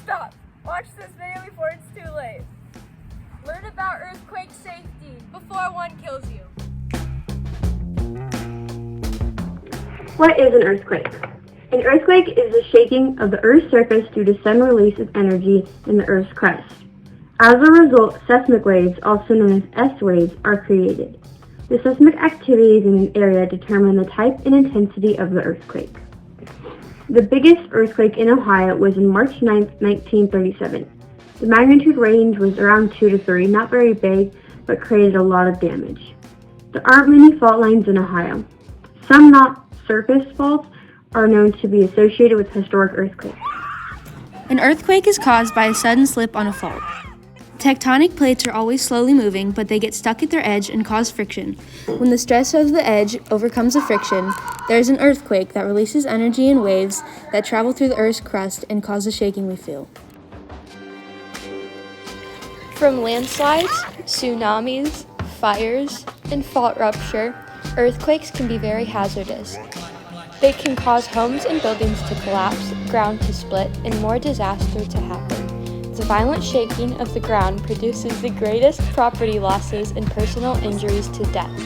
Stop! Watch this video before it's too late. Learn about earthquake safety before one kills you. What is an earthquake? An earthquake is the shaking of the Earth's surface due to sudden release of energy in the Earth's crust. As a result, seismic waves, also known as S waves, are created. The seismic activities in an area determine the type and intensity of the earthquake. The biggest earthquake in Ohio was on March 9, 1937. The magnitude range was around 2 to 3, not very big, but created a lot of damage. There aren't many fault lines in Ohio. Some not surface faults are known to be associated with historic earthquakes. An earthquake is caused by a sudden slip on a fault. Tectonic plates are always slowly moving, but they get stuck at their edge and cause friction. When the stress of the edge overcomes the friction, there is an earthquake that releases energy in waves that travel through the Earth's crust and cause the shaking we feel. From landslides, tsunamis, fires, and fault rupture, earthquakes can be very hazardous. They can cause homes and buildings to collapse, ground to split, and more disaster to happen. The violent shaking of the ground produces the greatest property losses and personal injuries to death.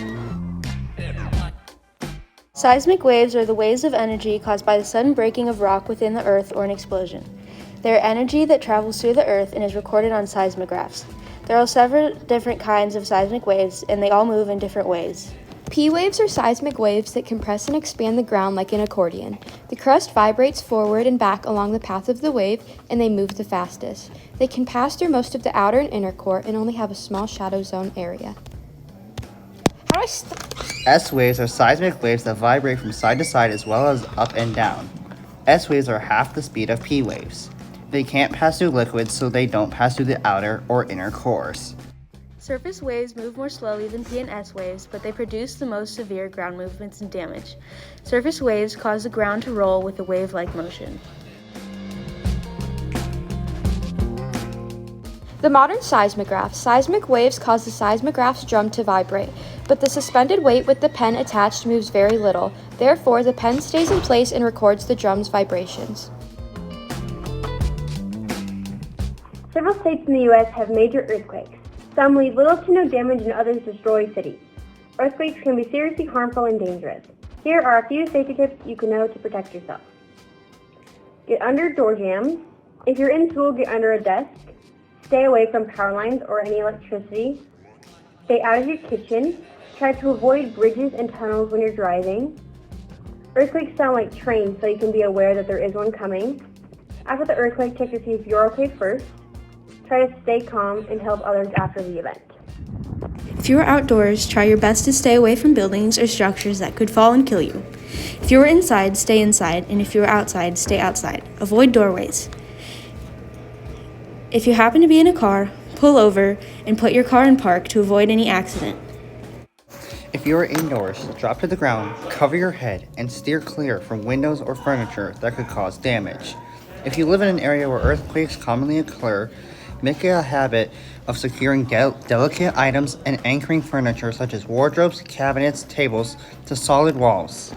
Seismic waves are the waves of energy caused by the sudden breaking of rock within the Earth or an explosion. They are energy that travels through the Earth and is recorded on seismographs. There are several different kinds of seismic waves, and they all move in different ways. P waves are seismic waves that compress and expand the ground like an accordion. The crust vibrates forward and back along the path of the wave, and they move the fastest. They can pass through most of the outer and inner core and only have a small shadow zone area. S waves are seismic waves that vibrate from side to side as well as up and down. S waves are half the speed of P waves. They can't pass through liquids, so they don't pass through the outer or inner cores. Surface waves move more slowly than P and S waves, but they produce the most severe ground movements and damage. Surface waves cause the ground to roll with a wave-like motion. The modern seismograph. Seismic waves cause the seismograph's drum to vibrate, but the suspended weight with the pen attached moves very little. Therefore, the pen stays in place and records the drum's vibrations. Several states in the U.S. have major earthquakes. Some leave little to no damage and others destroy cities. Earthquakes can be seriously harmful and dangerous. Here are a few safety tips you can know to protect yourself. Get under door jambs. If you're in school, get under a desk. Stay away from power lines or any electricity. Stay out of your kitchen. Try to avoid bridges and tunnels when you're driving. Earthquakes sound like trains, so you can be aware that there is one coming. After the earthquake, check to see if you're okay first. Try to stay calm and help others after the event. If you are outdoors, try your best to stay away from buildings or structures that could fall and kill you. If you are inside, stay inside, and if you are outside, stay outside. Avoid doorways. If you happen to be in a car, pull over and put your car in park to avoid any accident. If you are indoors, drop to the ground, cover your head, and steer clear from windows or furniture that could cause damage. If you live in an area where earthquakes commonly occur, make it a habit of securing delicate items and anchoring furniture such as wardrobes, cabinets, tables to solid walls.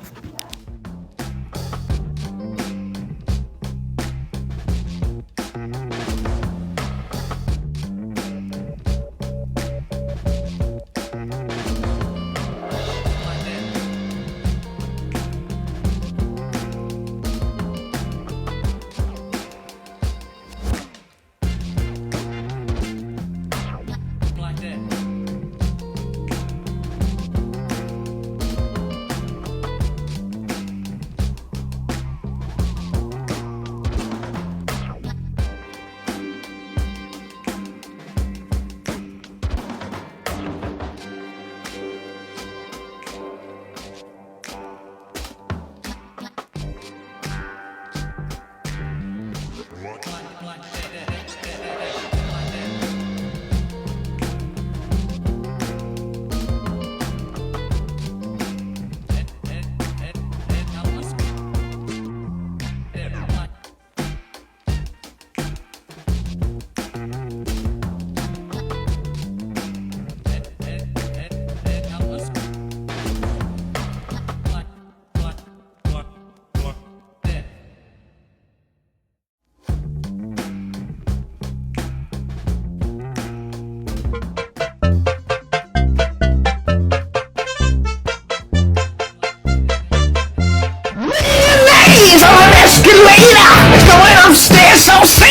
ladies on an escalator, going upstairs so fast.